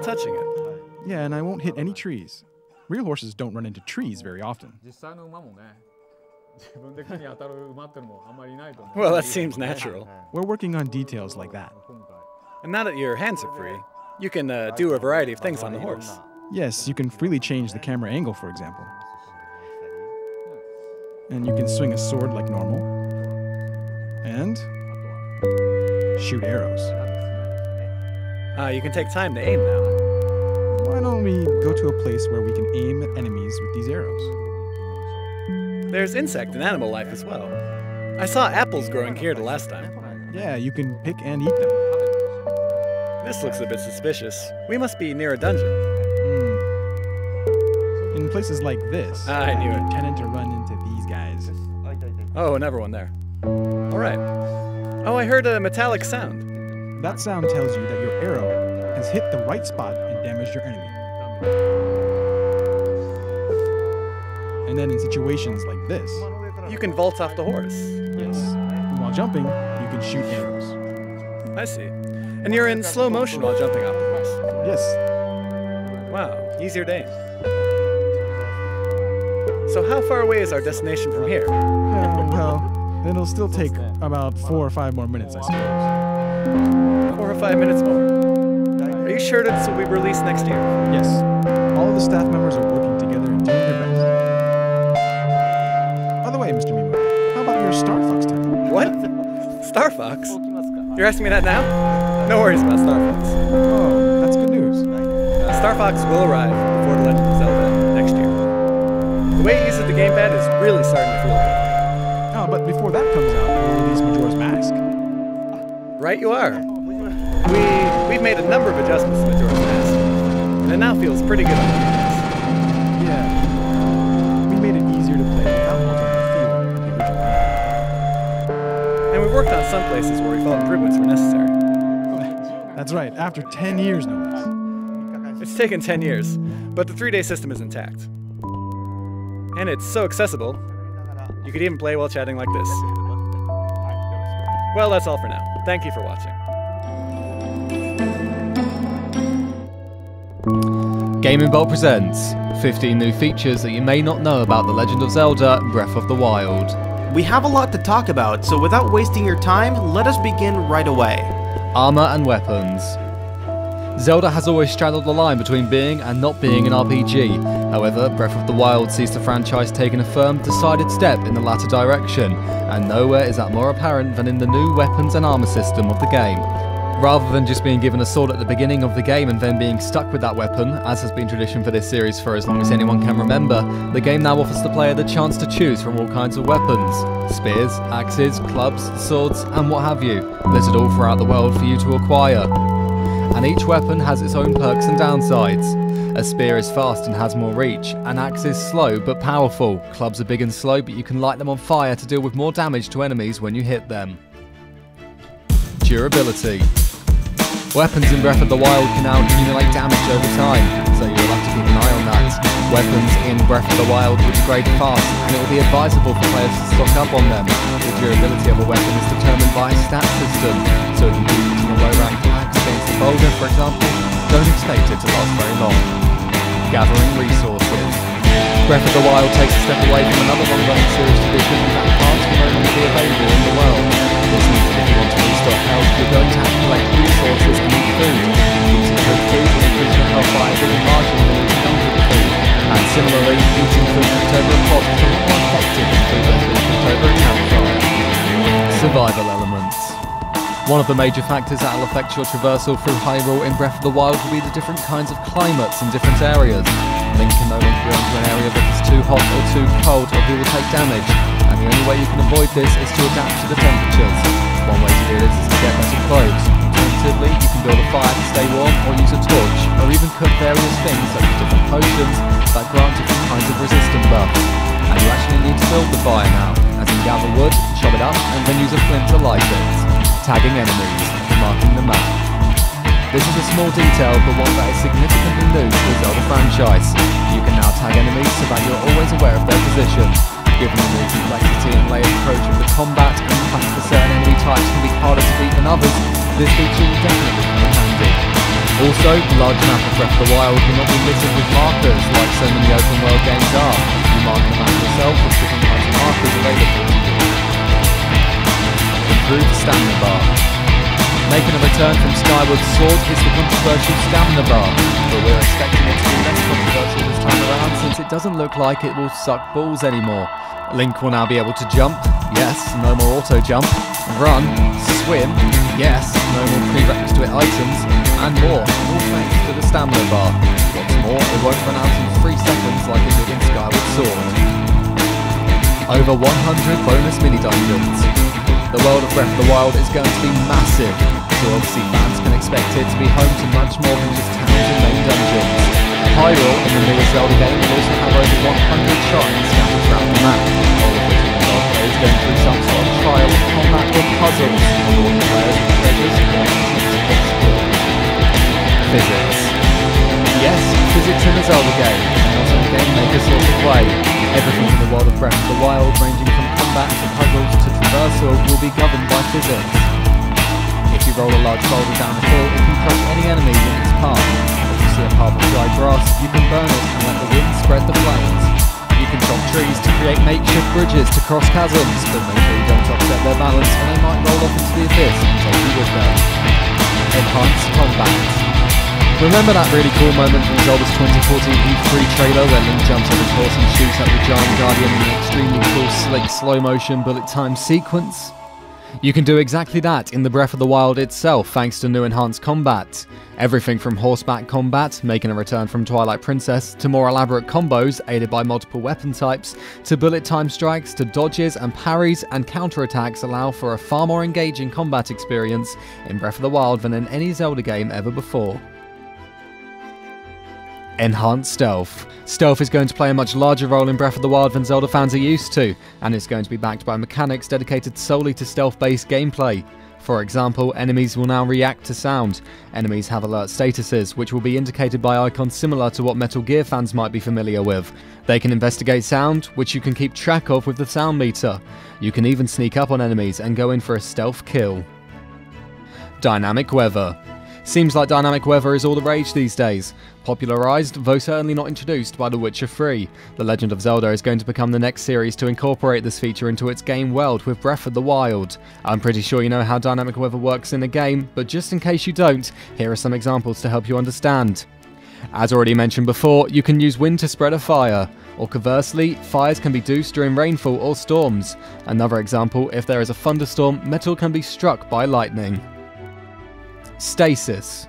touching it. Yeah, and I won't hit any trees. Real horses don't run into trees very often. Well, that seems natural. We're working on details like that. And now that your hands are free, you can do a variety of things on the horse. Yes, you can freely change the camera angle, for example. And you can swing a sword like normal. And shoot arrows. You can take time to aim now. Why don't we go to a place where we can aim at enemies with these arrows? There's insect and animal life as well. I saw apples growing here the last time. Yeah, you can pick and eat them. This looks a bit suspicious. We must be near a dungeon. In places like this, I knew it. you tend to run into these guys. Oh, another one there. All right. Oh, I heard a metallic sound. That sound tells you that your arrow has hit the right spot and damaged your enemy. And then in situations like this, You can vault off the horse. yes, while jumping, you can shoot arrows. I see. And you're in slow motion while jumping off the horse. Yes, Wow, easier to aim. So how far away is our destination from here? well, it'll still take about 4 or 5 more minutes, I suppose. 4 or 5 minutes more. Are you sure this will be released next year? Yes, all of the staff members are working together and doing their best. By the way, Mr. Mimo, how about your Star Fox title? What? Star Fox? You're asking me that now? No worries about Star Fox. Oh, that's good news. Star Fox will arrive before The Legend of Zelda next year. The way it uses the gamepad is really starting to feel good. Oh, but before that comes out, we'll release Majora's Mask. Right you are. We've made a number of adjustments to Majora's Mask, and it now feels pretty good on the games. Yeah, we made it easier to play without altering the feel of the original. And we've worked on some places where we felt improvements were necessary. That's right, after 10 years no less. It's taken 10 years, but the 3-day system is intact. And it's so accessible, you could even play while chatting like this. Well, that's all for now. Thank you for watching. Gaming Bolt presents 15 new features that you may not know about The Legend of Zelda Breath of the Wild. We have a lot to talk about, so without wasting your time, let us begin right away. Armor and weapons. Zelda has always straddled the line between being and not being an RPG. However, Breath of the Wild sees the franchise taking a firm, decided step in the latter direction, and nowhere is that more apparent than in the new weapons and armor system of the game. Rather than just being given a sword at the beginning of the game and then being stuck with that weapon, as has been tradition for this series for as long as anyone can remember, the game now offers the player the chance to choose from all kinds of weapons. Spears, axes, clubs, swords, and what have you, littered all throughout the world for you to acquire. And each weapon has its own perks and downsides. A spear is fast and has more reach, an axe is slow but powerful, clubs are big and slow but you can light them on fire to deal with more damage to enemies when you hit them. Durability. Weapons in Breath of the Wild can now accumulate damage over time, so you'll have to keep an eye on that. Weapons in Breath of the Wild will degrade fast, and it will be advisable for players to stock up on them. The durability of a weapon is determined by a stat system, so if you keep using a low-ranked axe against a boulder, for example, don't expect it to last very long. Gathering resources. Breath of the Wild takes a step away from another long-running series tradition that parts will only be available in the world. This means that if you want to restock health, you're going to have to collect resources and eat food. Eating good food will increase your health by a bigger margin than eating uncooked food. And similarly, eating food cooked over a pot is a lot more effective than food that's been cooked over a campfire. Survival elements. One of the major factors that will affect your traversal through Hyrule in Breath of the Wild will be the different kinds of climates in different areas. Link can no longer go into an area that is too hot or too cold or he will take damage, and the only way you can avoid this is to adapt to the temperatures. One way to do this is to get better clothes. Alternatively, you can build a fire to stay warm or use a torch, or even cook various things such as different potions that grant different kinds of resistant buffs. And you actually need to build the fire now, as in gather wood, chop it up, and then use a flint to light it. Tagging enemies, marking the map. This is a small detail, but one that is significantly new to the Zelda franchise. You can now tag enemies so that you're always aware of their position. Given the new complexity and layered approach of the combat and the fact that certain enemy types can be harder to beat than others, this feature will definitely come in handy. Also, the large map of Breath of the Wild will not be littered with markers like so many open world games are. You mark the map yourself with different kinds of markers available to you. Improved stamina bar. Making a return from Skyward Sword is the controversial stamina bar, but we're expecting it to be less controversial this time around since it doesn't look like it will suck balls anymore. Link will now be able to jump, yes, no more auto jump, run, swim, yes, no more prerequisite items, and more, all thanks to the stamina bar. What's more, it won't run out in 3 seconds like it did in Skyward Sword. Over 100 bonus mini-dungeons. The world of Breath of the Wild is going to be massive, so obviously fans can expect it to be home to much more than just towns and main dungeons. Hyrule in the newest Zelda game will also have over 100 shrines scattered throughout the map, all of which will involve players going through some sort of trial, combat or puzzles, rewarding players with treasures and items to explore. Physics. Yes, physics in the Zelda game, and not in Game Maker sort of way. Everything in the world of Breath of the Wild, ranging from combat to puzzles to traversal, will be governed by physics. If you roll a large boulder down a hill, it can crush any enemies in its path. If you see a path of dry grass, you can burn it and let the wind spread the flames. You can chop trees to create makeshift bridges to cross chasms, but make sure you don't upset their balance or they might roll off into the abyss and take you with them. Enhanced combat. Remember that really cool moment from Zelda's 2014 E3 trailer where Link jumps on his horse and shoots at the giant guardian in an extremely cool, slick, slow-motion, bullet-time sequence? You can do exactly that in the Breath of the Wild itself thanks to new enhanced combat. Everything from horseback combat, making a return from Twilight Princess, to more elaborate combos aided by multiple weapon types, to bullet-time strikes, to dodges and parries and counterattacks allow for a far more engaging combat experience in Breath of the Wild than in any Zelda game ever before. Enhanced stealth. Stealth is going to play a much larger role in Breath of the Wild than Zelda fans are used to, and it's going to be backed by mechanics dedicated solely to stealth-based gameplay. For example, enemies will now react to sound. Enemies have alert statuses, which will be indicated by icons similar to what Metal Gear fans might be familiar with. They can investigate sound, which you can keep track of with the sound meter. You can even sneak up on enemies and go in for a stealth kill. Dynamic weather. Seems like dynamic weather is all the rage these days. Popularised, though certainly not introduced, by The Witcher 3. The Legend of Zelda is going to become the next series to incorporate this feature into its game world with Breath of the Wild. I'm pretty sure you know how dynamic weather works in a game, but just in case you don't, here are some examples to help you understand. As already mentioned before, you can use wind to spread a fire, or conversely, fires can be doused during rainfall or storms. Another example, if there is a thunderstorm, metal can be struck by lightning. Stasis.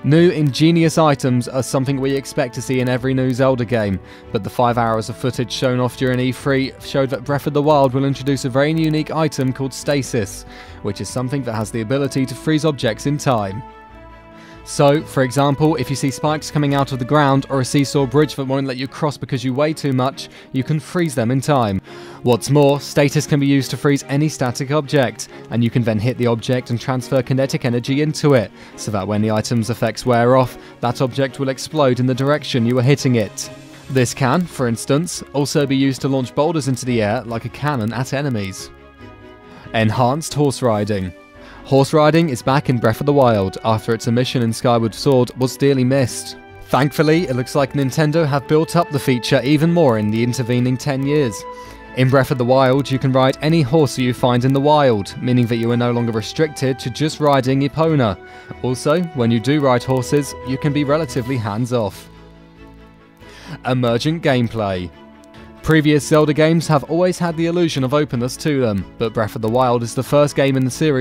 New ingenious items are something we expect to see in every new Zelda game, but the 5 hours of footage shown off during E3 showed that Breath of the Wild will introduce a very unique item called Stasis, which is something that has the ability to freeze objects in time. So, for example, if you see spikes coming out of the ground or a seesaw bridge that won't let you cross because you weigh too much, you can freeze them in time. What's more, stasis can be used to freeze any static object, and you can then hit the object and transfer kinetic energy into it, so that when the item's effects wear off, that object will explode in the direction you were hitting it. This can, for instance, also be used to launch boulders into the air like a cannon at enemies. Enhanced horse riding. Horse riding is back in Breath of the Wild after its omission in Skyward Sword was dearly missed. Thankfully, it looks like Nintendo have built up the feature even more in the intervening 10 years. In Breath of the Wild, you can ride any horse you find in the wild, meaning that you are no longer restricted to just riding Epona. Also, when you do ride horses, you can be relatively hands-off. Emergent gameplay. Previous Zelda games have always had the illusion of openness to them, but Breath of the Wild is the first game in the series